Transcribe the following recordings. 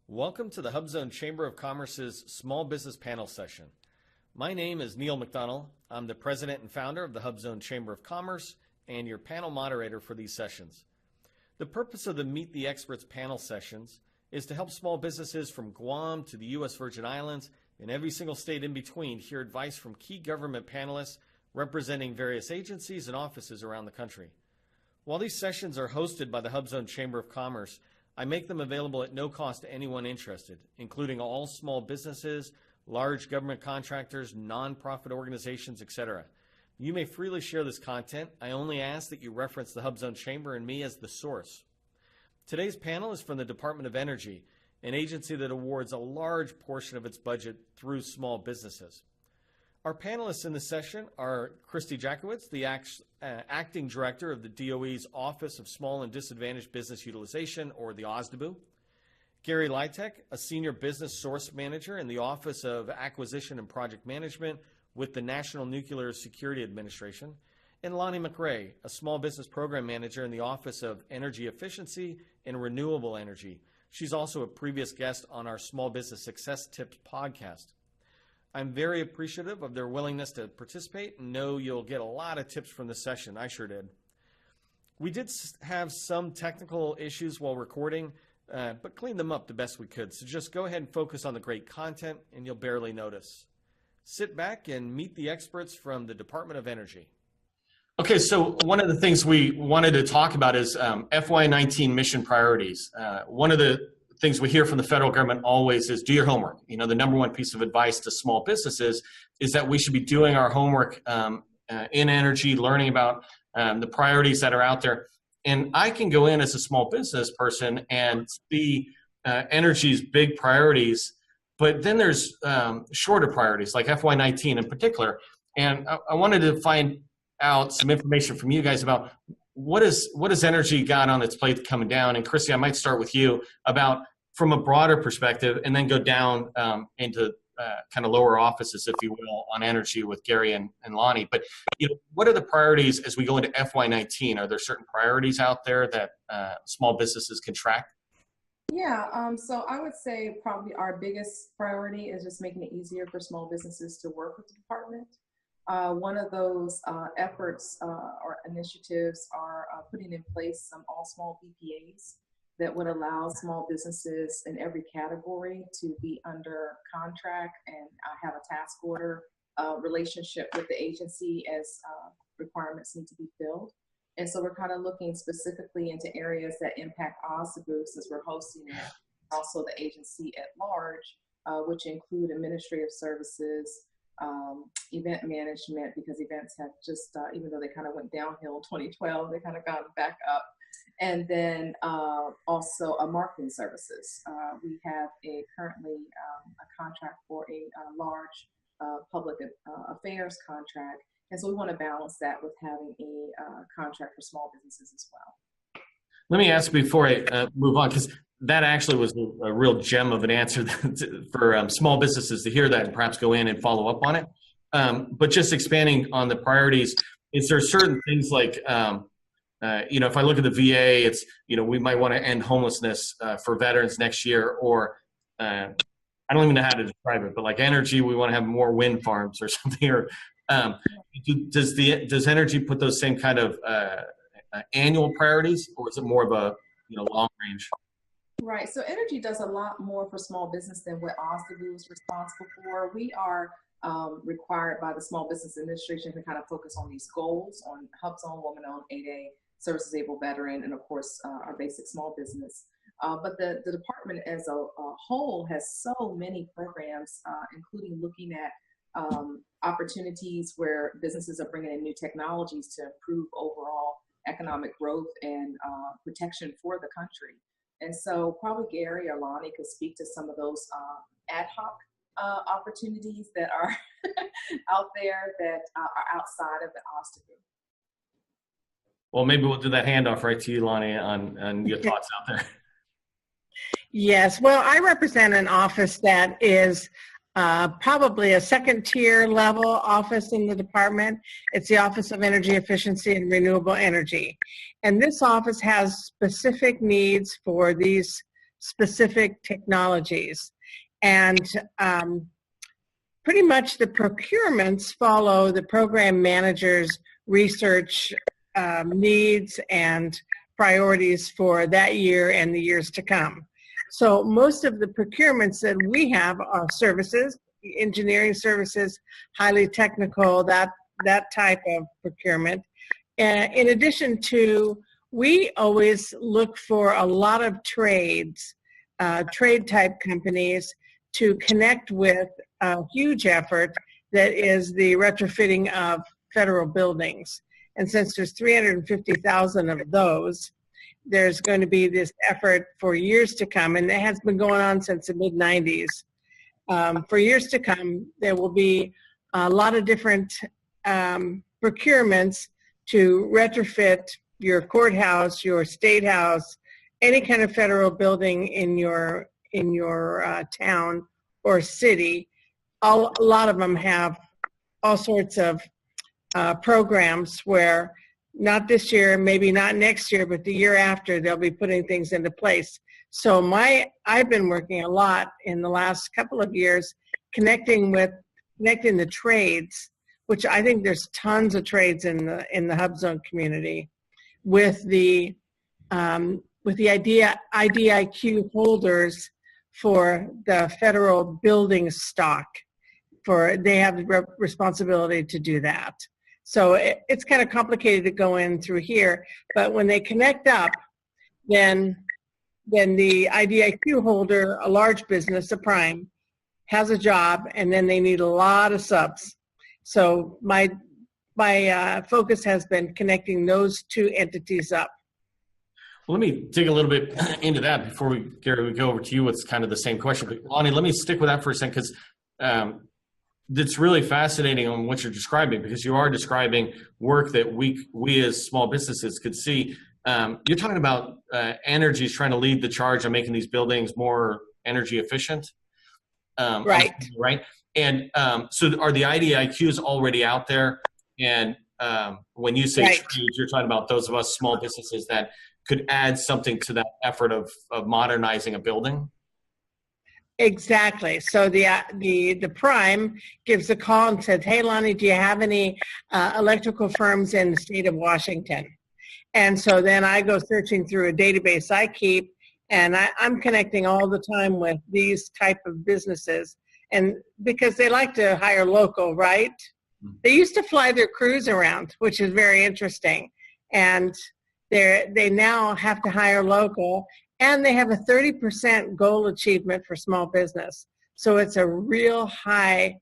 Welcome to the HubZone Chamber of Commerce's Small Business Panel Session. My name is Neil McDonnell. I'm the president and founder of the HubZone Chamber of Commerce and your panel moderator for these sessions. The purpose of the Meet the Experts panel sessions is to help small businesses from Guam to the U.S. Virgin Islands and every single state in between hear advice from key government panelists representing various agencies and offices around the country. While these sessions are hosted by the HubZone Chamber of Commerce, I make them available at no cost to anyone interested, including all small businesses, large government contractors, nonprofit organizations, etc. You may freely share this content. I only ask that you reference the HubZone Chamber and me as the source. Today's panel is from the Department of Energy, an agency that awards a large portion of its budget through small businesses. Our panelists in this session are Christy Jackiewicz, the acting director of the DOE's Office of Small and Disadvantaged Business Utilization, or the OSDBU; Gary Lyttek, a senior business source manager in the Office of Acquisition and Project Management with the National Nuclear Security Administration; and Lani MacRae, a small business program manager in the Office of Energy Efficiency and Renewable Energy. She's also a previous guest on our Small Business Success Tips podcast. I'm very appreciative of their willingness to participate and know you'll get a lot of tips from the session. I sure did. We did have some technical issues while recording, but cleaned them up the best we could. So just go ahead and focus on the great content and you'll barely notice. Sit back and meet the experts from the Department of Energy. Okay, so one of the things we wanted to talk about is FY19 mission priorities. One of the things we hear from the federal government always is do your homework. You know, the number one piece of advice to small businesses is that we should be doing our homework in energy, learning about the priorities that are out there. And I can go in as a small business person and see energy's big priorities, but then there's shorter priorities like FY19 in particular. And I wanted to find out some information from you guys about what has energy got on its plate coming down. And Christy, I might start with you about from a broader perspective and then go down into kind of lower offices, if you will, on energy with Gary and Lani. But you know, what are the priorities as we go into FY19? Are there certain priorities out there that small businesses can track? Yeah, so I would say probably our biggest priority is just making it easier for small businesses to work with the department. One of those efforts or initiatives are putting in place some all small BPAs that would allow small businesses in every category to be under contract and have a task order relationship with the agency as requirements need to be filled. And so we're kind of looking specifically into areas that impact OSDBU since we're hosting it, also the agency at large, which include administrative services, event management, because events have just, even though they kind of went downhill in 2012, they kind of got back up. And then also marketing services. We have currently a contract for a large public affairs contract. And so we want to balance that with having a contract for small businesses as well. Let me ask before I move on, because that actually was a real gem of an answer for small businesses to hear that and perhaps go in and follow up on it. But just expanding on the priorities, is there certain things like, you know, if I look at the VA, it's, you know, we might want to end homelessness for veterans next year, or I don't even know how to describe it, but like energy, we want to have more wind farms or something. Or does energy put those same kind of annual priorities, or is it more of a, you know, long range? Right. So energy does a lot more for small business than what OSDBU is responsible for. We are required by the Small Business Administration to kind of focus on these goals on HubZone, Woman-Owned, 8A, Services Able Veteran, and of course our basic small business. But the department as a whole has so many programs, including looking at opportunities where businesses are bringing in new technologies to improve overall economic growth and protection for the country. And so probably Gary or Lani could speak to some of those ad hoc opportunities that are out there that are outside of the OSDBU. Well, maybe we'll do that handoff right to you, Lani, on your thoughts out there. Yes, well, I represent an office that is probably a second tier level office in the department. It's the Office of Energy Efficiency and Renewable Energy. And this office has specific needs for these specific technologies. And pretty much the procurements follow the program manager's research needs and priorities for that year and the years to come. So most of the procurements that we have are services, engineering services, highly technical, that type of procurement. In addition to, we always look for a lot of trades, trade type companies to connect with a huge effort that is the retrofitting of federal buildings. And since there's 350,000 of those, there's going to be this effort for years to come, and it has been going on since the mid-90s. For years to come, there will be a lot of different procurements to retrofit your courthouse, your state house, any kind of federal building in your town or city. A lot of them have all sorts of programs where not this year, maybe not next year, but the year after, they'll be putting things into place. So I've been working a lot in the last couple of years connecting the trades, which I think there's tons of trades in the HubZone community, with the IDIQ holders for the federal building stock. They have the responsibility to do that. So it's kind of complicated to go in through here, but when they connect up, then the IDIQ holder, a large business, a prime, has a job, and then they need a lot of subs. So my focus has been connecting those two entities up. Well, let me dig a little bit into that before Gary, we go over to you. It's kind of the same question, but Lani, let me stick with that for a second, because it's really fascinating on what you're describing, because you are describing work that we as small businesses could see. You're talking about energy is trying to lead the charge on making these buildings more energy efficient. Right. Right. And so are the IDIQs already out there? And when you say trades, you're talking about those of us small businesses that could add something to that effort of modernizing a building? Exactly. So the prime gives a call and says, "Hey, Lani, do you have any electrical firms in the state of Washington?" And so then I go searching through a database I keep, and I'm connecting all the time with these type of businesses, and because they like to hire local, right? They used to fly their crews around, which is very interesting, and they now have to hire local. And they have a 30% goal achievement for small business. So it's a real high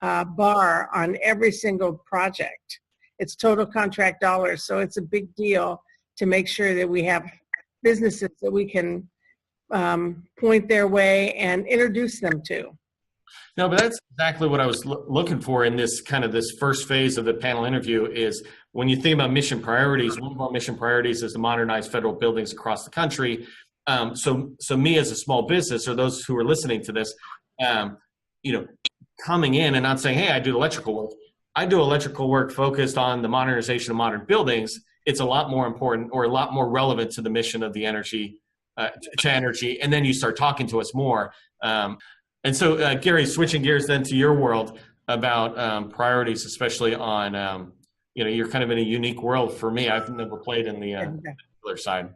bar on every single project. It's total contract dollars. So it's a big deal to make sure that we have businesses that we can point their way and introduce them to. No, but that's exactly what I was looking for in this first phase of the panel interview. Is when you think about mission priorities, one of our mission priorities is to modernize federal buildings across the country. So me as a small business, or those who are listening to this, coming in and not saying, "Hey, I do electrical work." I do electrical work focused on the modernization of modern buildings. It's a lot more important, or a lot more relevant to the mission of the energy, and then you start talking to us more. And so, Gary, switching gears then to your world about priorities, especially on, you're kind of in a unique world for me. I've never played in the other side.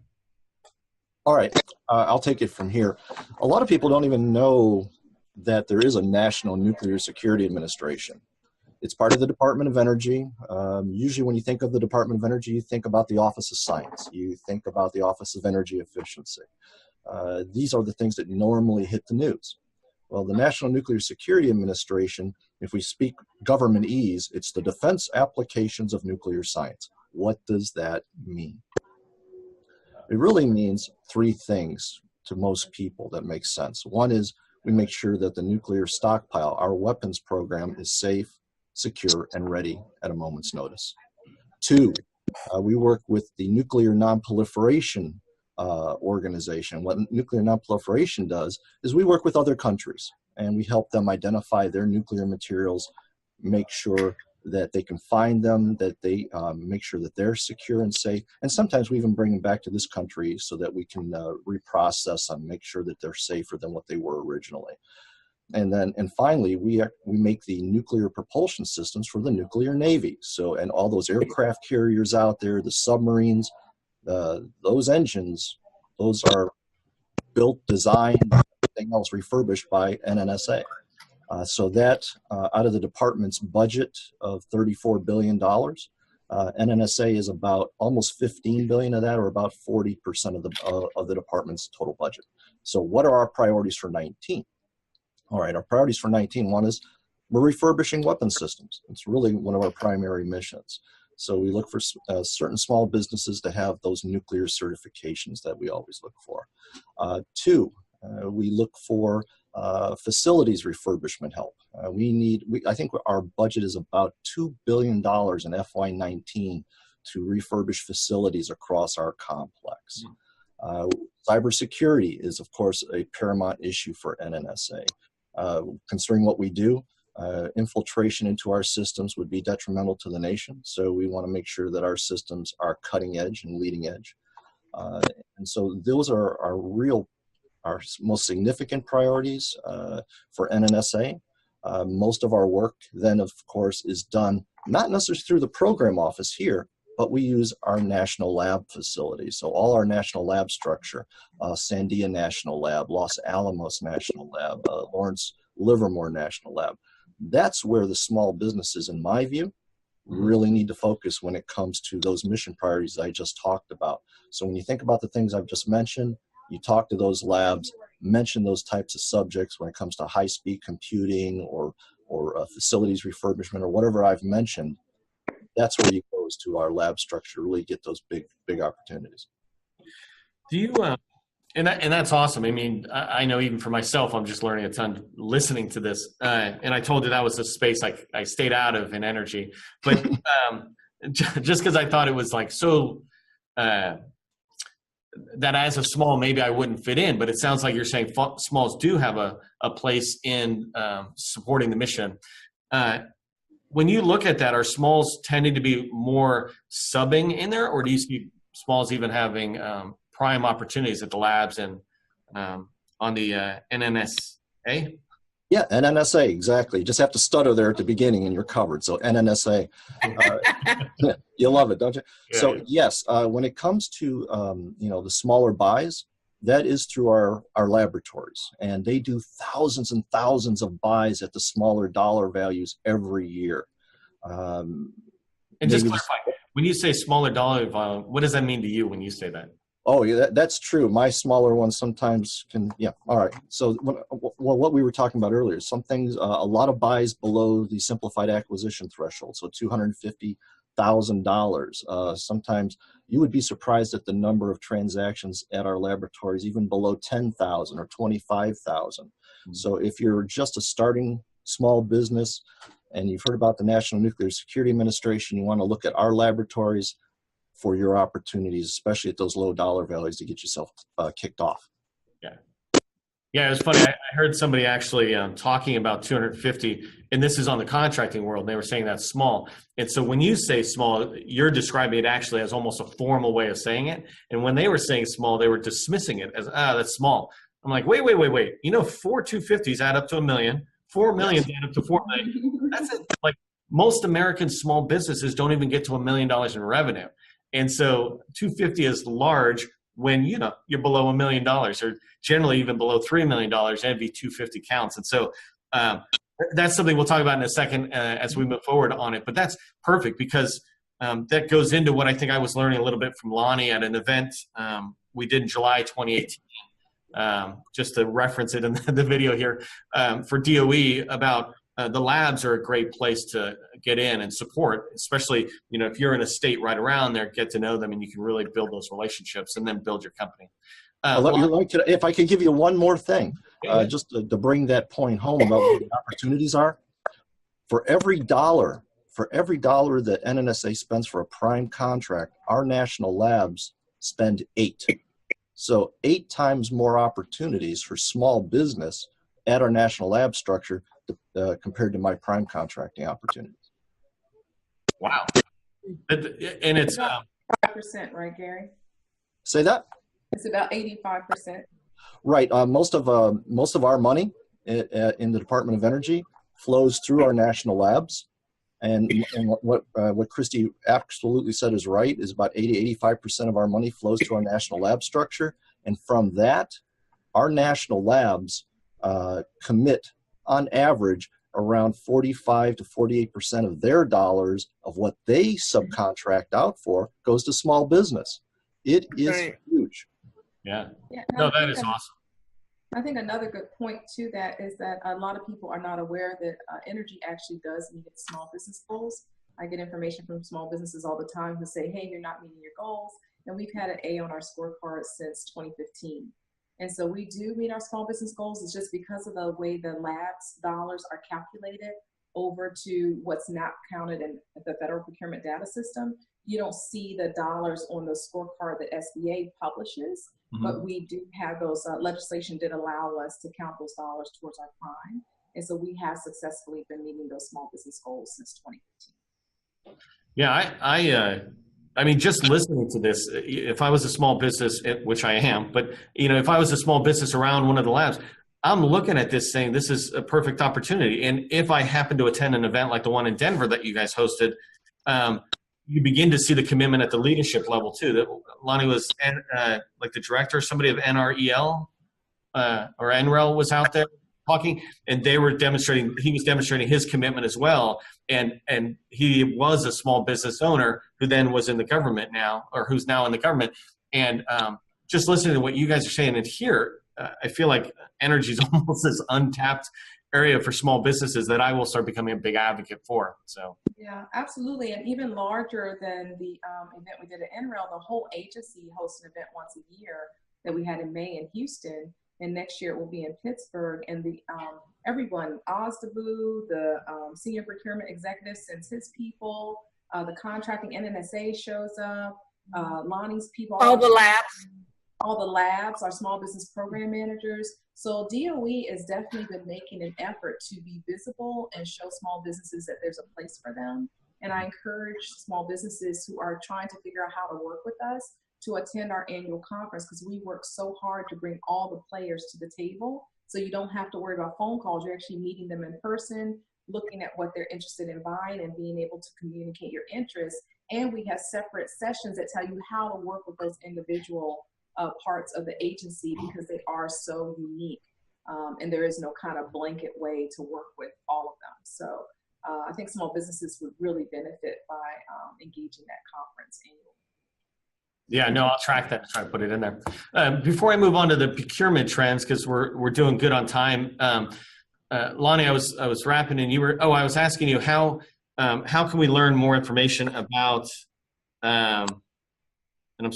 All right, I'll take it from here. A lot of people don't even know that there is a National Nuclear Security Administration. It's part of the Department of Energy. Usually when you think of the Department of Energy, you think about the Office of Science. You think about the Office of Energy Efficiency. These are the things that normally hit the news. Well, the National Nuclear Security Administration, if we speak governmentese, it's the Defense Applications of Nuclear Science. What does that mean? It really means three things to most people that make sense. One is we make sure that the nuclear stockpile, our weapons program, is safe, secure, and ready at a moment's notice. Two, we work with the Nuclear Nonproliferation Organization. What Nuclear Nonproliferation does is we work with other countries, and we help them identify their nuclear materials, make sure that they can find them, that they make sure that they're secure and safe. And sometimes we even bring them back to this country so that we can reprocess them, make sure that they're safer than what they were originally. And finally, we make the nuclear propulsion systems for the nuclear navy. So, and all those aircraft carriers out there, the submarines, those engines, those are built, designed, everything else refurbished by NNSA. So that out of the department's budget of $34 billion, NNSA is about almost $15 billion of that, or about 40% of the department's total budget. So what are our priorities for 19? All right, our priorities for 19, one is we're refurbishing weapon systems. It's really one of our primary missions. So we look for certain small businesses to have those nuclear certifications that we always look for. Two, we look for facilities refurbishment help. I think our budget is about $2 billion in FY19 to refurbish facilities across our complex. Cybersecurity is, of course, a paramount issue for NNSA. Considering what we do, infiltration into our systems would be detrimental to the nation. So we want to make sure that our systems are cutting edge and leading edge. And so those are our most significant priorities for NNSA. Most of our work then, of course, is done not necessarily through the program office here, but we use our national lab facilities. So all our national lab structure, Sandia National Lab, Los Alamos National Lab, Lawrence Livermore National Lab. That's where the small businesses, in my view, really need to focus when it comes to those mission priorities I just talked about. So when you think about the things I've just mentioned, you talk to those labs, mention those types of subjects when it comes to high-speed computing or facilities refurbishment or whatever I've mentioned. That's where you go to our lab structure to really get those big opportunities. Do you, and that's awesome. I mean, I know even for myself, I'm just learning a ton listening to this. And I told you that was a space I stayed out of in energy. But just because I thought it was like so, that as a small, maybe I wouldn't fit in. But it sounds like you're saying smalls do have a place in supporting the mission. When you look at that, are smalls tending to be more subbing in there, or do you see smalls even having prime opportunities at the labs and on the NNSA? Yeah, NNSA, exactly. You just have to stutter there at the beginning and you're covered. So NNSA, you love it, don't you? Yeah, so yes, when it comes to the smaller buys, that is through our laboratories, and they do thousands and thousands of buys at the smaller dollar values every year. And just clarify, when you say smaller dollar value, what does that mean to you when you say that? Oh, yeah, that's true. My smaller ones sometimes can, yeah. All right. So what we were talking about earlier, some things, a lot of buys below the simplified acquisition threshold, so $250,000. Sometimes you would be surprised at the number of transactions at our laboratories, even below 10,000 or 25,000. Mm-hmm. So if you're just a starting small business and you've heard about the National Nuclear Security Administration, you want to look at our laboratories for your opportunities, especially at those low dollar values, to get yourself kicked off. Yeah. Yeah, it was funny. I heard somebody actually talking about 250, and this is on the contracting world. They were saying that's small. And so when you say small, you're describing it actually as almost a formal way of saying it. And when they were saying small, they were dismissing it as, that's small. I'm like, wait. You know, 4 250s add up to $1 million. 4 million add up to 4 million. That's it. Like most American small businesses don't even get to $1 million in revenue. And so 250 is large when, you're below $1 million or generally even below $3 million, every 250 counts. And so that's something we'll talk about in a second as we move forward on it. But that's perfect because that goes into what I think I was learning a little bit from Lani at an event we did in July 2018, just to reference it in the video here for DOE about the labs are a great place to get in and support, especially, if you're in a state right around there, get to know them and you can really build those relationships and then build your company. If I could give you one more thing, just to bring that point home about what the opportunities are. For every dollar that NNSA spends for a prime contract, our national labs spend 8. So 8 times more opportunities for small business at our national lab structure compared to my prime contracting opportunities. Wow. And it's 5%, right, Gary? Say that? It's about 85%. Right. Most of our money in the Department of Energy flows through our national labs. And what Christy absolutely said is right, is about 85% of our money flows to our national lab structure. And from that, our national labs commit, on average, around 45 to 48% of their dollars of what they subcontract out for goes to small business. It is huge. Yeah. Yeah, No, that is awesome. I think another good point to that is that a lot of people are not aware that energy actually does meet its small business goals. I get information from small businesses all the time who say, hey, you're not meeting your goals. And we've had an A on our scorecard since 2015. And so we do meet our small business goals. It's just because of the way the labs dollars are calculated over to what's not counted in the federal procurement data system. You don't see the dollars on the scorecard that SBA publishes. But we do have those, legislation did allow us to count those dollars towards our prime. And so we have successfully been meeting those small business goals since 2015. Yeah, I mean, just listening to this, if I was a small business, which I am, but, if I was a small business around one of the labs, I'm looking at this saying this is a perfect opportunity. And if I happen to attend an event like the one in Denver that you guys hosted, you begin to see the commitment at the leadership level too. That Lani was like the director, somebody of NREL or NREL was out there talking, and they were demonstrating. He was demonstrating his commitment as well, and he was a small business owner who then was in the government now, or who's now in the government. And just listening to what you guys are saying and here, I feel like energy is almost this untapped area for small businesses that I will start becoming a big advocate for. So yeah, absolutely. And even larger than the event we did at NREL, the whole agency hosts an event once a year that we had in May in Houston, and next year it will be in Pittsburgh. And the everyone, Ozdebu, the senior procurement executive sends his people, the contracting NNSA shows up, Lani's people, all the labs, our small business program managers. So DOE has definitely been making an effort to be visible and show small businesses that there's a place for them. And I encourage small businesses who are trying to figure out how to work with us to attend our annual conference, because we work so hard to bring all the players to the table. So you don't have to worry about phone calls. You're actually meeting them in person, looking at what they're interested in buying and being able to communicate your interests. And we have separate sessions that tell you how to work with those individual parts of the agency, because they are so unique, and there is no kind of blanket way to work with all of them. So I think small businesses would really benefit by engaging that conference annually. yeah, no, I'll track that and try to put it in there. Before I move on to the procurement trends, because we're doing good on time, Lani, I was wrapping, and I was asking you how can we learn more information about, and I'm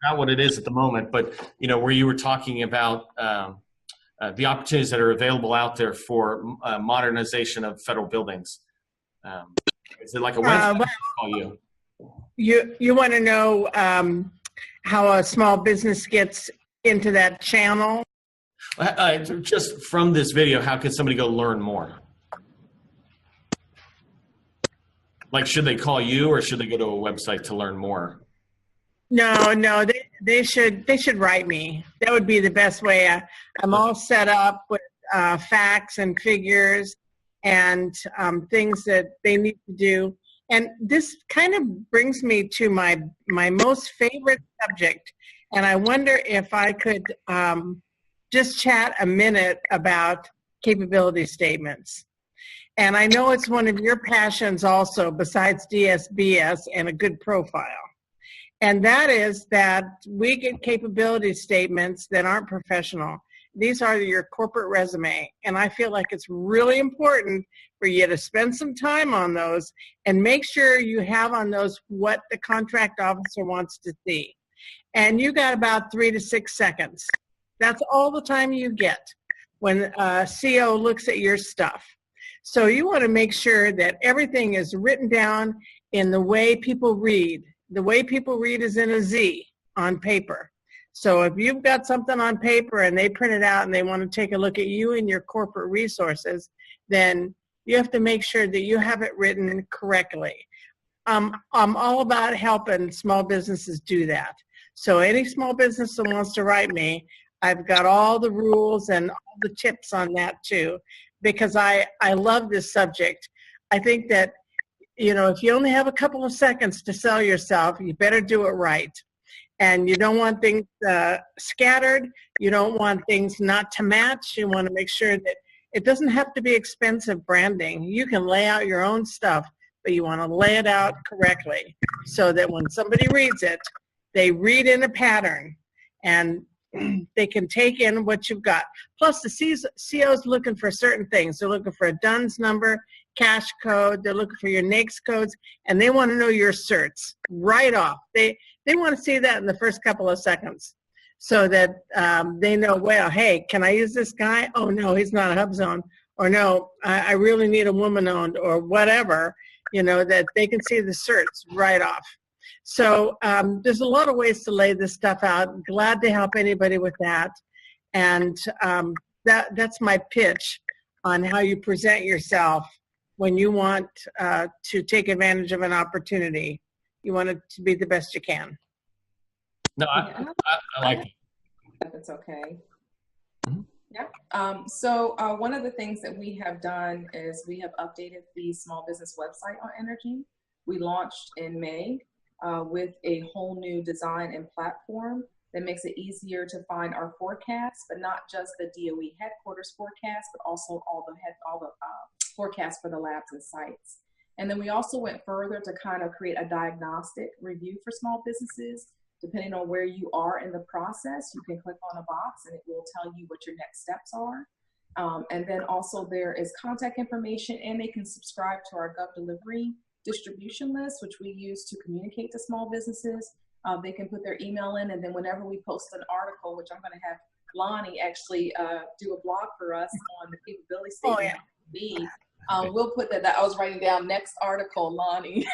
not what it is at the moment, but where you were talking about the opportunities that are available out there for modernization of federal buildings. Is it like a website? Call you want to know how a small business gets into that channel? Just from this video, how can somebody go learn more? Like, should they call you, or should they go to a website to learn more? No, they should write me. That would be the best way. I'm all set up with facts and figures and things that they need to do. And this kind of brings me to my most favorite subject. And I wonder if I could just chat a minute about capability statements. And I know it's one of your passions also, besides DSBS and a good profile. And that is that we get capability statements that aren't professional. These are your corporate resume. And I feel like it's really important for you to spend some time on those and make sure you have on those what the contract officer wants to see. And you got about 3 to 6 seconds. That's all the time you get when a CO looks at your stuff. So you want to make sure that everything is written down in the way people read. The way people read is in a Z on paper. So if you've got something on paper and they print it out and they want to take a look at you and your corporate resources, then you have to make sure that you have it written correctly. I'm all about helping small businesses do that. So any small business that wants to write me, I've got all the rules and all the tips on that too, because I love this subject. I think that, if you only have a couple of seconds to sell yourself, you better do it right. And you don't want things scattered. You don't want things not to match. You want to make sure that it doesn't have to be expensive branding. You can lay out your own stuff, but you want to lay it out correctly so that when somebody reads it, they read in a pattern and they can take in what you've got. Plus, the CO's looking for certain things. They're looking for a DUNS number, cash code. They're looking for your NAICS codes, and they want to know your certs right off. They want to see that in the first couple of seconds so that they know, well, hey, can I use this guy? Oh, no, he's not a HubZone. Or no, I really need a woman-owned or whatever, that they can see the certs right off. So there's a lot of ways to lay this stuff out. Glad to help anybody with that. And that's my pitch on how you present yourself when you want to take advantage of an opportunity. You want it to be the best you can. No, I like it. If it's okay. Mm-hmm. Yeah. So one of the things that we have done is we have updated the small business website on Energy. We launched in May with a whole new design and platform that makes it easier to find our forecasts, but not just the DOE headquarters forecast, but also all the forecasts for the labs and sites. And then we also went further to kind of create a diagnostic review for small businesses. Depending on where you are in the process, you can click on a box and it will tell you what your next steps are. And then also there is contact information, and they can subscribe to our GovDelivery distribution list, which we use to communicate to small businesses. They can put their email in, and then whenever we post an article, which I'm going to have Lani actually do a blog for us on the capability statement. We'll put that. I was writing down next article, Lani.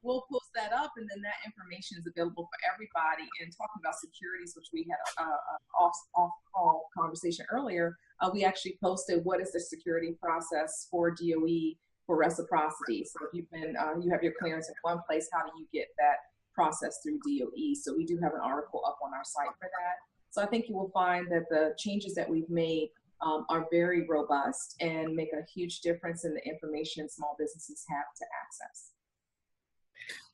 We'll post that up, and then that information is available for everybody. And talking about securities, which we had an off-call conversation earlier, we actually posted what is the security process for DOE for reciprocity. So if you've been, you have your clearance in one place, how do you get that process through DOE? So we do have an article up on our site for that. So I think you will find that the changes that we've made are very robust and make a huge difference in the information small businesses have to access.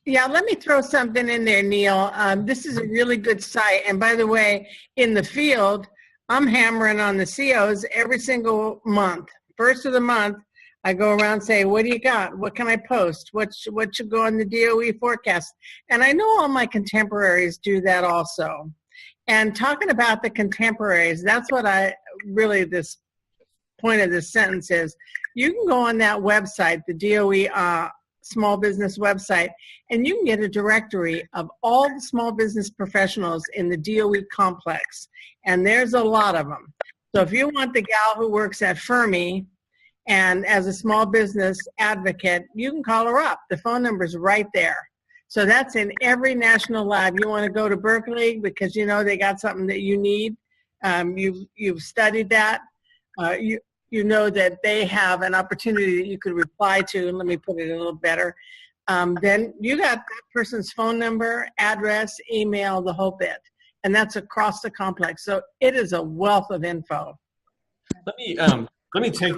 Yeah, let me throw something in there, Neil. This is a really good site. And by the way, in the field, I'm hammering on the COs every single month. First of the month, I go around and say, what do you got? What can I post? What should go in the DOE forecast? And I know all my contemporaries do that also. And talking about the contemporaries, that's what this point of this sentence is. You can go on that website, the DOE small business website, and you can get a directory of all the small business professionals in the DOE complex. And there's a lot of them. So if you want the gal who works at Fermi and as a small business advocate, you can call her up. The phone number's right there. So that's in every national lab. You want to go to Berkeley because you know they got something that you need. You've studied that. You know that they have an opportunity that you could reply to, and let me put it a little better. Then you got that person's phone number, address, email, the whole bit. And that's across the complex. So it is a wealth of info. Let me take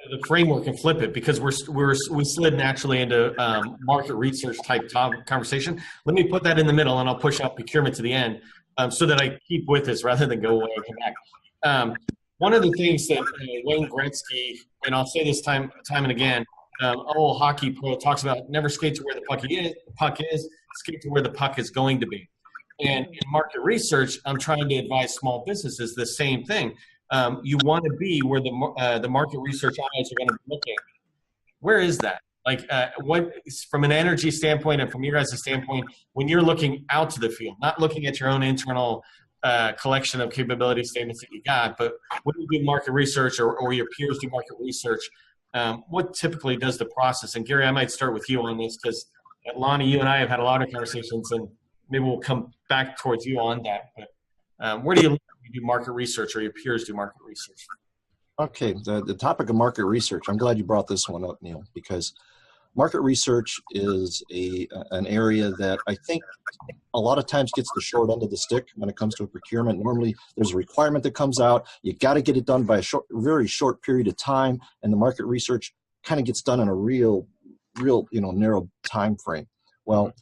the framework and flip it, because we slid naturally into market research type conversation. Let me put that in the middle, and I'll push out procurement to the end so that I keep with this rather than go away and come back. One of the things that Wayne Gretzky, and I'll say this time and again, old hockey pro talks about: never skate to where the puck is, skate to where the puck is going to be. And in market research, I'm trying to advise small businesses the same thing. You want to be where the market research eyes are going to be looking. Where is that? Like, what, from an energy standpoint and from your guys' standpoint, when you're looking out to the field, not looking at your own internal collection of capability statements that you got, but when you do market research or your peers do market research, what typically does the process? And Gary, I might start with you on this, because Lani, you and I have had a lot of conversations, and maybe we'll come back towards you on that. But where do you do market research, or your peers do market research? Okay, the topic of market research. I'm glad you brought this one up, Neil, because market research is an area that I think a lot of times gets the short end of the stick when it comes to a procurement. Normally, there's a requirement that comes out. You got to get it done by a very short period of time, and the market research kind of gets done in a real narrow time frame. Well,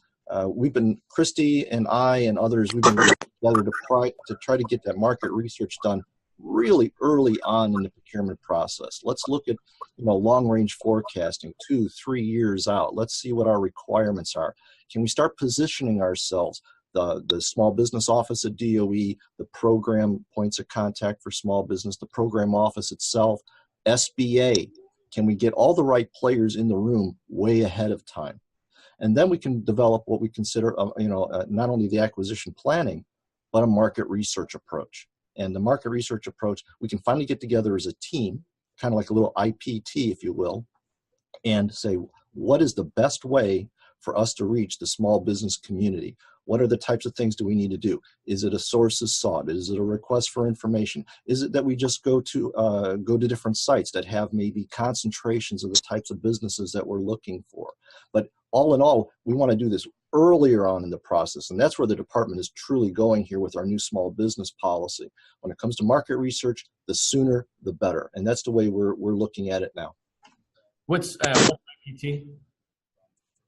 Christy and I and others, we've been working together to try to get that market research done really early on in the procurement process. Let's look at long range forecasting 2-3 years out. Let's see what our requirements are. Can we start positioning ourselves? The small business office at DOE, the program points of contact for small business, the program office itself, SBA. Can we get all the right players in the room way ahead of time? And then we can develop what we consider not only the acquisition planning, but a market research approach. And the market research approach, we can finally get together as a team, kind of like a little IPT, if you will, and say, what is the best way for us to reach the small business community? What are the types of things do we need to do? Is it a sources sought? Is it a request for information? Is it that we just go to different sites that have maybe concentrations of the types of businesses that we're looking for? But all in all, we want to do this earlier on in the process, and that's where the department is truly going here with our new small business policy. When it comes to market research, the sooner the better, and that's the way we're looking at it now. What's IPT?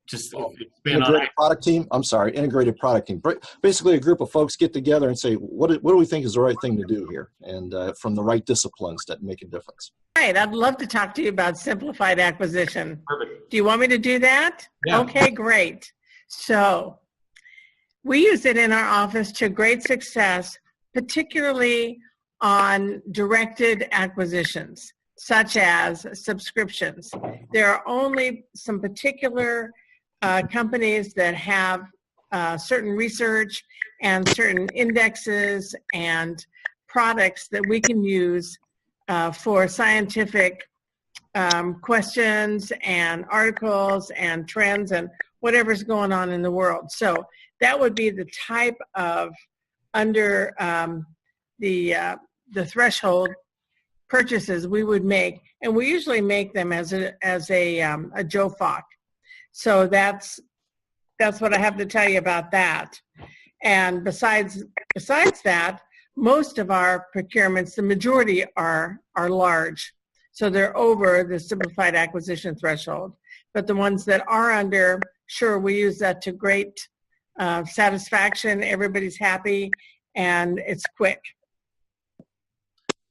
Just expand on integrated product team. I'm sorry, integrated product team. Basically, a group of folks get together and say, what do we think is the right thing to do here, and from the right disciplines that make a difference. Right, I'd love to talk to you about simplified acquisition. Perfect. Do you want me to do that? Yeah. Okay, great. So we use it in our office to great success, particularly on directed acquisitions, such as subscriptions. There are only some particular companies that have certain research and certain indexes and products that we can use for scientific questions and articles and trends and whatever's going on in the world. So that would be the type of under the threshold purchases we would make, and we usually make them as a Joe Fock. So that's what I have to tell you about that. And besides that, most of our procurements, the majority are large. So they're over the simplified acquisition threshold. But the ones that are under, sure, we use that to great satisfaction. Everybody's happy, and it's quick.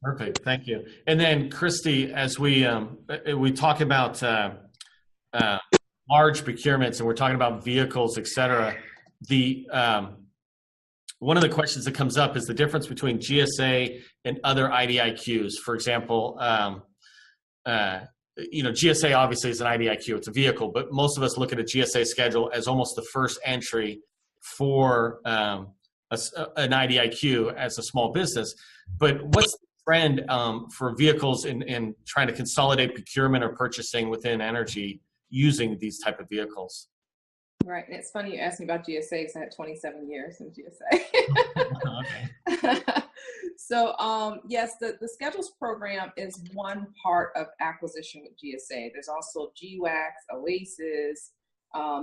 Perfect, thank you. And then, Christy, as we talk about large procurements, and we're talking about vehicles, et cetera, one of the questions that comes up is the difference between GSA and other IDIQs. For example, GSA obviously is an IDIQ, it's a vehicle, but most of us look at a GSA schedule as almost the first entry for an IDIQ as a small business. But what's the trend for vehicles in trying to consolidate procurement or purchasing within energy using these type of vehicles? Right. And it's funny you asked me about GSA because I had 27 years in GSA. Okay. So, yes, the schedules program is one part of acquisition with GSA. There's also GWACs, OASIS.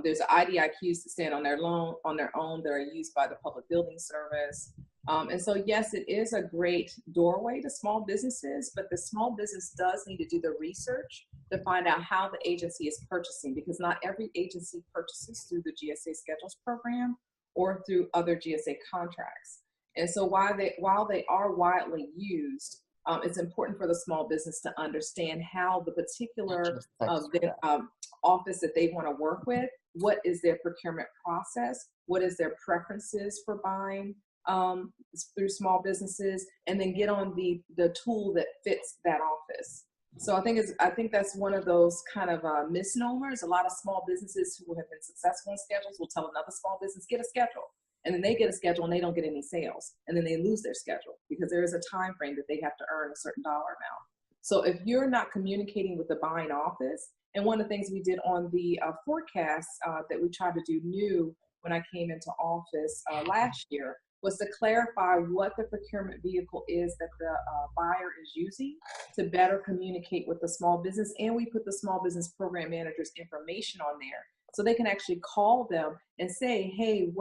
There's IDIQs that stand on their own that are used by the Public Building Service. And so, yes, it is a great doorway to small businesses, but the small business does need to do the research to find out how the agency is purchasing, because not every agency purchases through the GSA schedules program or through other GSA contracts. And so while they are widely used, it's important for the small business to understand how the particular office that they want to work with, what is their procurement process, what is their preferences for buying through small businesses, and then get on the tool that fits that office. So I think that's one of those kind of misnomers. A lot of small businesses who have been successful in schedules will tell another small business, get a schedule. And then they get a schedule and they don't get any sales. And then they lose their schedule because there is a time frame that they have to earn a certain dollar amount. So if you're not communicating with the buying office, and one of the things we did on the forecast that we tried to do new when I came into office last year was to clarify what the procurement vehicle is that the buyer is using to better communicate with the small business. And we put the small business program manager's information on there so they can actually call them and say, hey,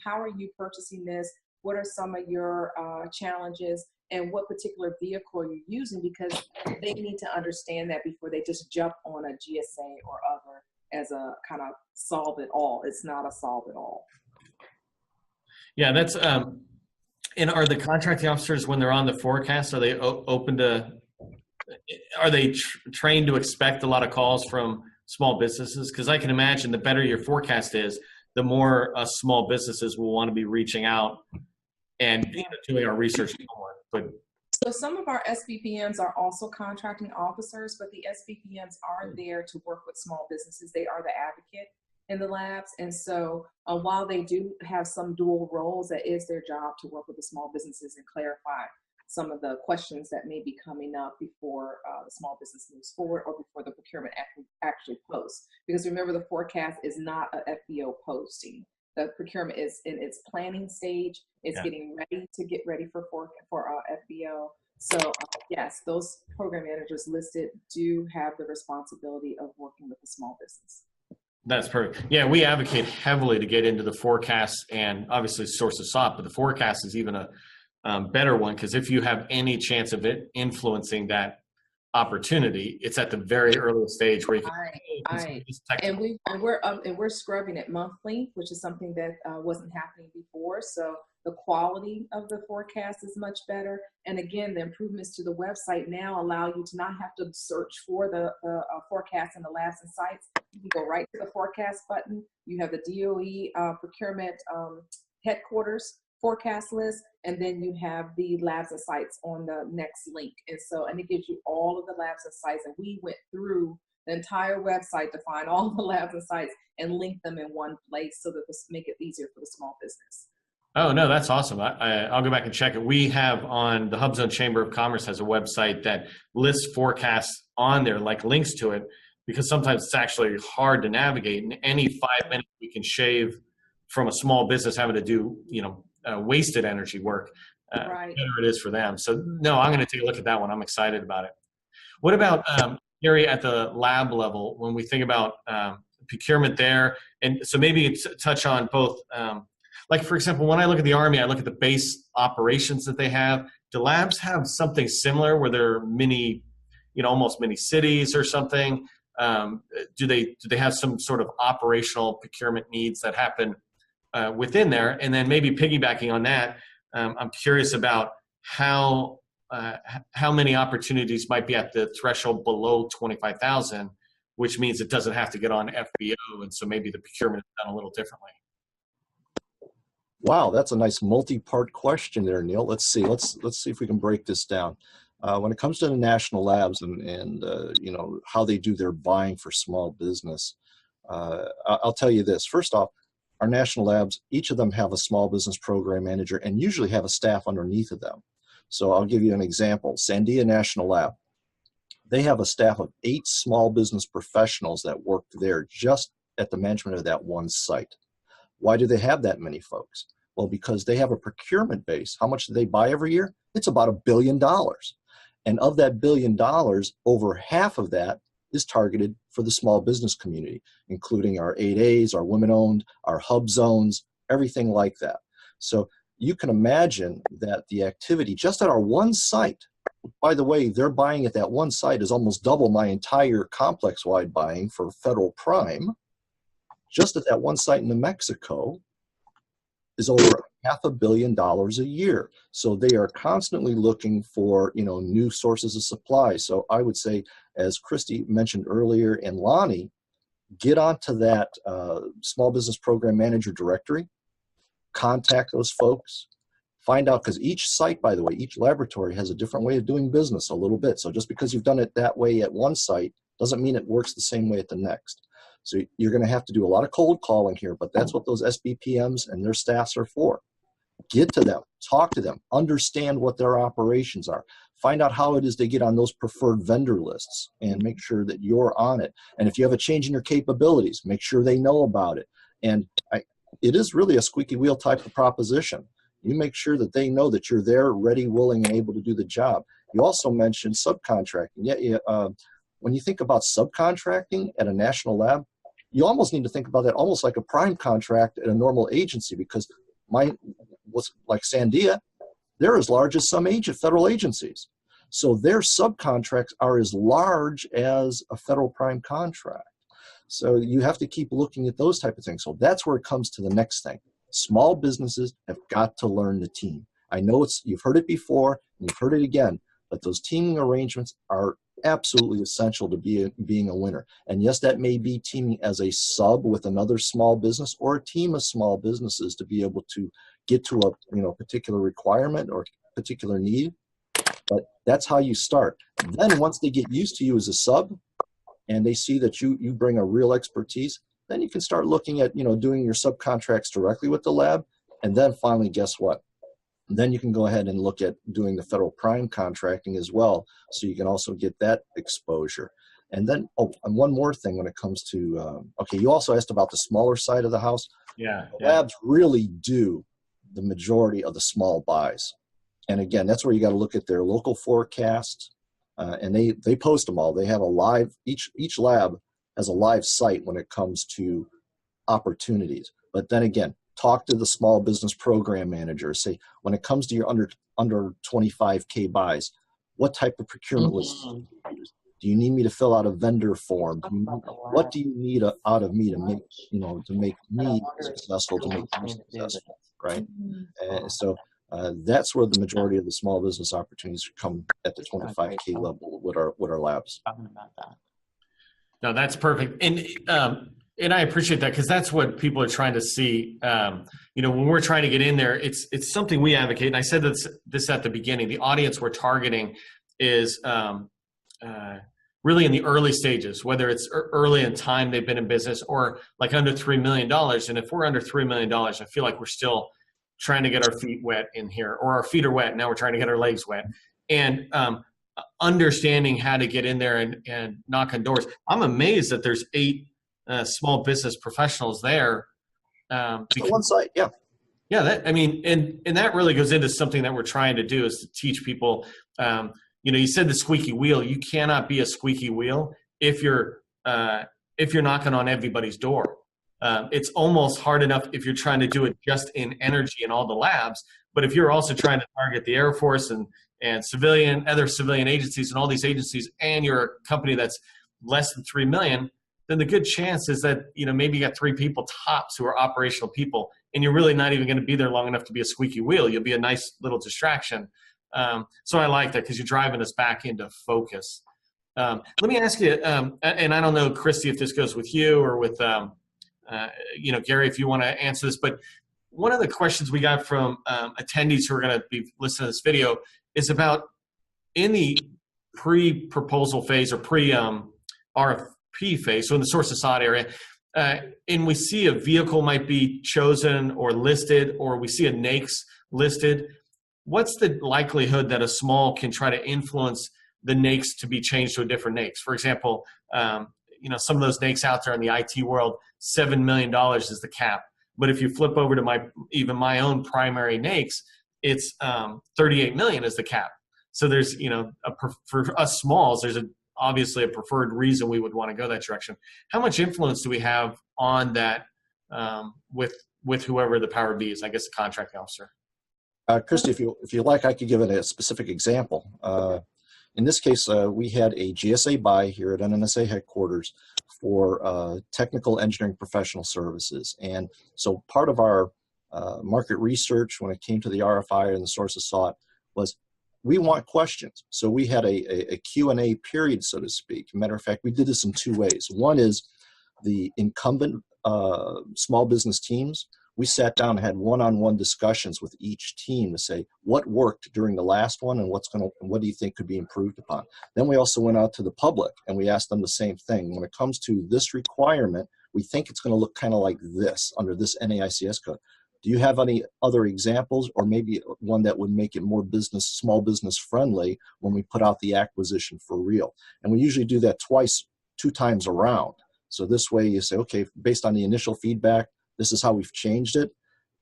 how are you purchasing this? What are some of your challenges, and what particular vehicle are you using? Because they need to understand that before they just jump on a GSA or other as a kind of solve it all. It's not a solve it all. Yeah, that's, and are the contracting officers, when they're on the forecast, are they open to, are they trained to expect a lot of calls from small businesses? Because I can imagine the better your forecast is, the more small businesses will want to be reaching out and doing our research homework. But so some of our SBPMs are also contracting officers, but the SBPMs are there to work with small businesses. They are the advocate in the labs. And so while they do have some dual roles, that is their job to work with the small businesses and clarify some of the questions that may be coming up before the small business moves forward or before the procurement actually posts. Because remember, the forecast is not an FBO posting. The procurement is in its planning stage. It's getting ready to get ready for FBO. So yes, those program managers listed do have the responsibility of working with the small business. that's perfect. Yeah, we advocate heavily to get into the forecast, and obviously source of SOP, but the forecast is even a better one, because if you have any chance of it influencing that opportunity, it's at the very early stage where you can we're scrubbing it monthly, which is something that wasn't happening before. So the quality of the forecast is much better. And again, the improvements to the website now allow you to not have to search for the forecast in the labs and sites. You can go right to the forecast button. You have the DOE procurement headquarters forecast list, and then you have the labs and sites on the next link. And it gives you all of the labs and sites. And we went through the entire website to find all the labs and sites and link them in one place so that this make it easier for the small business. Oh, no, that's awesome. I'll go back and check it. We have on the HubZone Chamber of Commerce has a website that lists forecasts on there, like links to it, because sometimes it's actually hard to navigate. And any 5 minutes we can shave from a small business having to do, wasted energy work, Right. the better it is for them. So no, I'm going to take a look at that one. I'm excited about it. What about, Gary, at the lab level, when we think about procurement there? And so maybe touch on both, like, for example, when I look at the Army, I look at the base operations that they have. Do labs have something similar where there are many, almost mini cities or something? Do they have some sort of operational procurement needs that happen within there? And then maybe piggybacking on that, I'm curious about how many opportunities might be at the threshold below 25,000, which means it doesn't have to get on FBO, and so maybe the procurement is done a little differently. Wow, that's a nice multi-part question there, Neil. Let's see if we can break this down. When it comes to the national labs and how they do their buying for small business, I'll tell you this. First off, our national labs, each of them have a small business program manager and usually have a staff underneath of them. So I'll give you an example. Sandia National Lab, they have a staff of 8 small business professionals that work there just at the management of that one site. Why do they have that many folks? Well, because they have a procurement base. How much do they buy every year? It's about $1 billion. And of that $1 billion, over half of that is targeted for the small business community, including our 8As, our women-owned, our hub zones, everything like that. So you can imagine that the activity just at our one site, by the way, they're buying at that one site is almost double my entire complex-wide buying for federal prime. Just at that one site in New Mexico is over $500 million a year. So they are constantly looking for, new sources of supply. So I would say, as Christy mentioned earlier, and Lani, get onto that small business program manager directory, contact those folks, find out, because each site, by the way, each laboratory has a different way of doing business a little bit. So just because you've done it that way at one site doesn't mean it works the same way at the next. So you're going to have to do a lot of cold calling here, but that's what those SBPMs and their staffs are for. Get to them, talk to them, understand what their operations are, find out how it is they get on those preferred vendor lists, and make sure that you're on it. And if you have a change in your capabilities, make sure they know about it. And it is really a squeaky wheel type of proposition. You make sure that they know that you're there, ready, willing, and able to do the job. You also mentioned subcontracting. When you think about subcontracting at a national lab, you almost need to think about that almost like a prime contract at a normal agency, because mine was like Sandia, they're as large as some federal agencies. So their subcontracts are as large as a federal prime contract. So you have to keep looking at those type of things. So that's where it comes to the next thing. Small businesses have got to learn the team. I know you've heard it before and you've heard it again, but those teaming arrangements are absolutely essential to being a winner. And yes, that may be teaming as a sub with another small business or a team of small businesses to be able to get to a particular requirement or particular need. But that's how you start. Then once they get used to you as a sub and they see that you bring a real expertise, then you can start looking at doing your subcontracts directly with the lab. And then finally, guess what? Then you can go ahead and look at doing the federal prime contracting as well, so you can also get that exposure. And then, and one more thing when it comes to, okay, you also asked about the smaller side of the house. Yeah. Labs really do the majority of the small buys. And again, that's where you got to look at their local forecasts, and they post them all. They have a live, each lab has a live site when it comes to opportunities. But then again, talk to the small business program manager. Say, when it comes to your under 25K buys, what type of procurement list do you use? Do you need me to fill out a vendor form? What do you need out of me to make me successful, to make you successful, right? And so that's where the majority of the small business opportunities come at the 25K level with our labs. No, that's perfect. And I appreciate that, because that's what people are trying to see. When we're trying to get in there, it's something we advocate. And I said this at the beginning. The audience we're targeting is really in the early stages, whether it's early in time they've been in business or like under $3 million. And if we're under $3 million, I feel like we're still trying to get our feet wet in here, or our feet are wet. Now we're trying to get our legs wet. And understanding how to get in there and knock on doors. I'm amazed that there's 8 small business professionals there. Because, one site, yeah. Yeah, and that really goes into something that we're trying to do, is to teach people. You said the squeaky wheel. You cannot be a squeaky wheel if you're knocking on everybody's door. It's almost hard enough if you're trying to do it just in energy and all the labs. But if you're also trying to target the Air Force and other civilian agencies and all these agencies, and you're a company that's less than 3 million, then the good chance is that, maybe you got 3 people tops who are operational people, and you're really not even going to be there long enough to be a squeaky wheel. You'll be a nice little distraction. So I like that, because you're driving us back into focus. Let me ask you, and I don't know, Christy, if this goes with you or with, Gary, if you want to answer this, but one of the questions we got from attendees who are going to be listening to this video is about, in the pre-proposal phase or pre-RFP phase, so in the source of sod area, and we see a vehicle might be chosen or listed, or we see a NAICS listed, what's the likelihood that a small can try to influence the NAICS to be changed to a different NAICS? For example, some of those NAICS out there in the IT world, $7 million is the cap. But if you flip over to my own primary NAICS, it's 38 million is the cap. So there's, for us smalls, there's obviously a preferred reason we would want to go that direction. How much influence do we have on that with whoever the power be is, I guess the contracting officer? Christy, if you like, I could give it a specific example. In this case, we had a GSA buy here at NNSA headquarters for technical engineering professional services. And so part of our market research when it came to the RFI and the source of sought was, we want questions. So we had a Q&A period, so to speak. Matter of fact, we did this in 2 ways. One is the incumbent small business teams. We sat down and had one-on-one discussions with each team to say what worked during the last one and what do you think could be improved upon. Then we also went out to the public and we asked them the same thing. When it comes to this requirement, we think it's going to look kind of like this under this NAICS code. Do you have any other examples, or maybe one that would make it more small business friendly when we put out the acquisition for real? And we usually do that 2 times around. So this way you say, okay, based on the initial feedback, this is how we've changed it.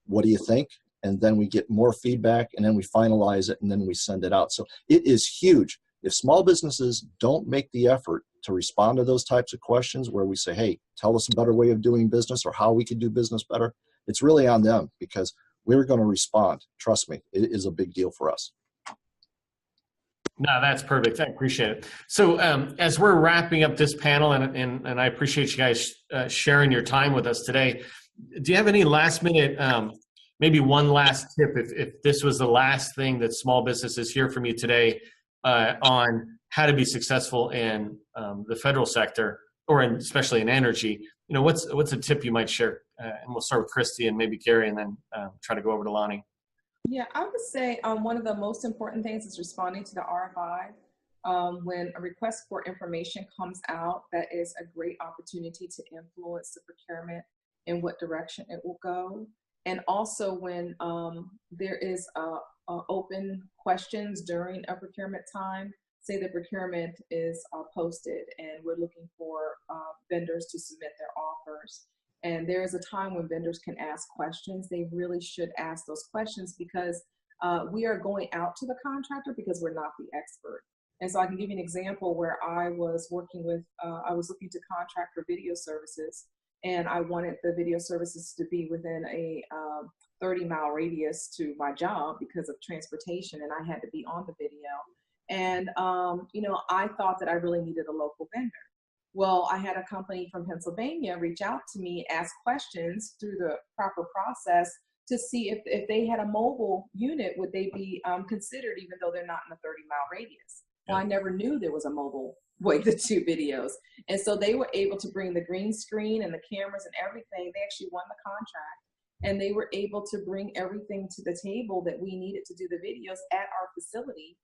What do you think? and then we get more feedback, and then we finalize it, and then we send it out. So it is huge. If small businesses don't make the effort to respond to those types of questions where we say, hey, tell us a better way of doing business or how we could do business better, it's really on them, because we're going to respond. Trust me, it is a big deal for us. No, that's perfect. I appreciate it. So as we're wrapping up this panel, and I appreciate you guys sharing your time with us today, do you have any last minute, maybe one last tip, if this was the last thing that small businesses hear from you today on how to be successful in the federal sector, or especially in energy, what's a tip you might share? And we'll start with Christy and maybe Gary, and then try to go over to Lani. Yeah, I would say one of the most important things is responding to the RFI. When a request for information comes out, that is a great opportunity to influence the procurement in what direction it will go. And also when there is open questions during a procurement time, say the procurement is posted and we're looking for vendors to submit their offers. And there is a time when vendors can ask questions. They really should ask those questions, because we are going out to the contractor because we're not the expert. And so I can give you an example where I was working with, I was looking to contract for video services, and I wanted the video services to be within a 30-mile radius to my job because of transportation, and I had to be on the video. And, I thought that I really needed a local vendor. Well, I had a company from Pennsylvania reach out to me, ask questions through the proper process to see if they had a mobile unit, would they be considered, even though they're not in a 30-mile radius. Well, I never knew there was a mobile way to do videos. And so they were able to bring the green screen and the cameras and everything. They actually won the contract, and they were able to bring everything to the table that we needed to do the videos at our facility,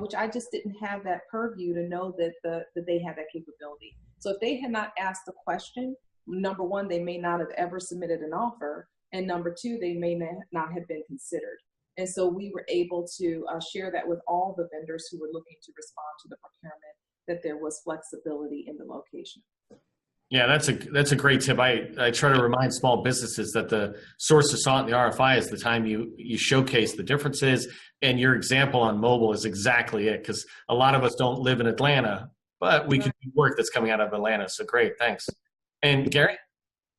which I just didn't have that purview to know that they had that capability. So if they had not asked the question, number one, they may not have ever submitted an offer. And number two, they may not have been considered. And so we were able to share that with all the vendors who were looking to respond to the procurement, that there was flexibility in the location. Yeah, that's a great tip. I try to remind small businesses that the source of sought in the RFI is the time you showcase the differences, and your example on mobile is exactly it, because a lot of us don't live in Atlanta, but we can do work that's coming out of Atlanta. So great, thanks. And Gary?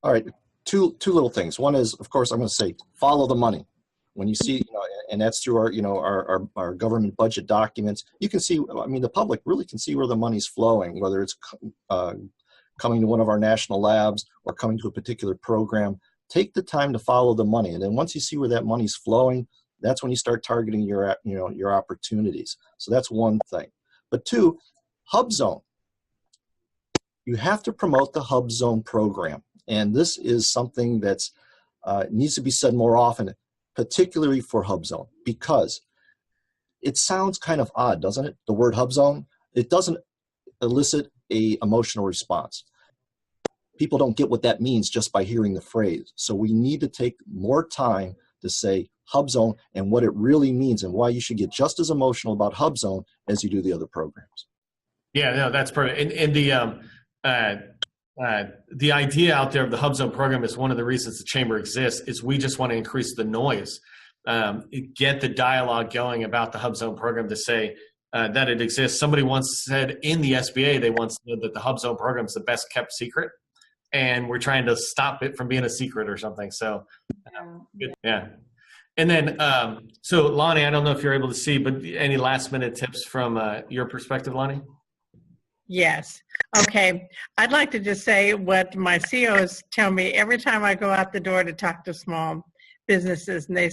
All right, two little things. One is, of course, I'm going to say follow the money. When you see, and that's through our government budget documents, you can see, the public really can see where the money's flowing, whether it's coming to one of our national labs or coming to a particular program. Take the time to follow the money. And then once you see where that money's flowing, that's when you start targeting your opportunities. So that's one thing. But two, Hub Zone. You have to promote the Hub Zone program. And this is something that's needs to be said more often, particularly for Hub Zone, because it sounds kind of odd, doesn't it? The word Hub Zone, it doesn't elicit a emotional response. People don't get what that means just by hearing the phrase. So we need to take more time to say Hub Zone and what it really means, and why you should get just as emotional about Hub Zone as you do the other programs. Yeah, no, that's perfect. And the idea out there of the Hub Zone program is one of the reasons the Chamber exists, is we just want to increase the noise, get the dialogue going about the Hub Zone program, to say that it exists. Somebody once said in the SBA, they once said that the Hub Zone program is the best kept secret, and we're trying to stop it from being a secret or something. So, good. Yeah. And then, so Lani, I don't know if you're able to see, but any last minute tips from your perspective, Lani? Yes. Okay. I'd like to just say what my CEOs tell me every time I go out the door to talk to small businesses, and they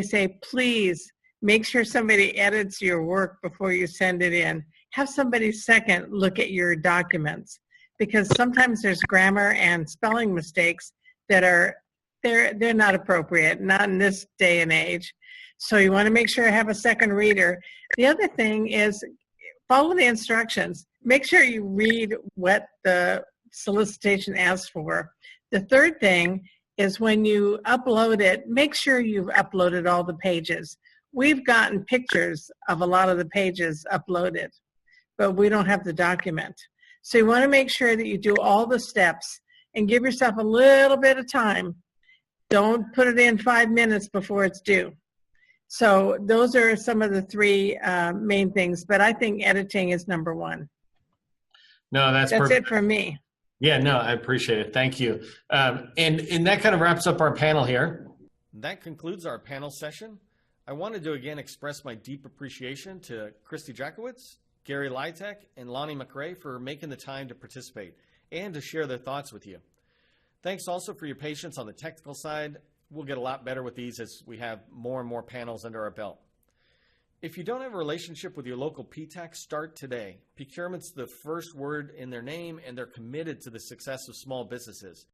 say, please make sure somebody edits your work before you send it in. Have somebody second look at your documents, because sometimes there's grammar and spelling mistakes that are they're not appropriate, not in this day and age. So you want to make sure I have a second reader. The other thing is follow the instructions. Make sure you read what the solicitation asks for. The third thing is when you upload it, make sure you've uploaded all the pages. We've gotten pictures of a lot of the pages uploaded, but we don't have the document. So you want to make sure that you do all the steps and give yourself a little bit of time. Don't put it in 5 minutes before it's due. So those are some of the three main things, but I think editing is number one. No, that's it for me. Yeah, no, I appreciate it. Thank you. And that kind of wraps up our panel here. That concludes our panel session. I wanted to again express my deep appreciation to Christy Jackiewicz, Gary Lyttek, and Lani MacRae for making the time to participate and to share their thoughts with you. Thanks also for your patience on the technical side. We'll get a lot better with these as we have more and more panels under our belt. If you don't have a relationship with your local PTAC, start today. Procurement's the first word in their name, and they're committed to the success of small businesses.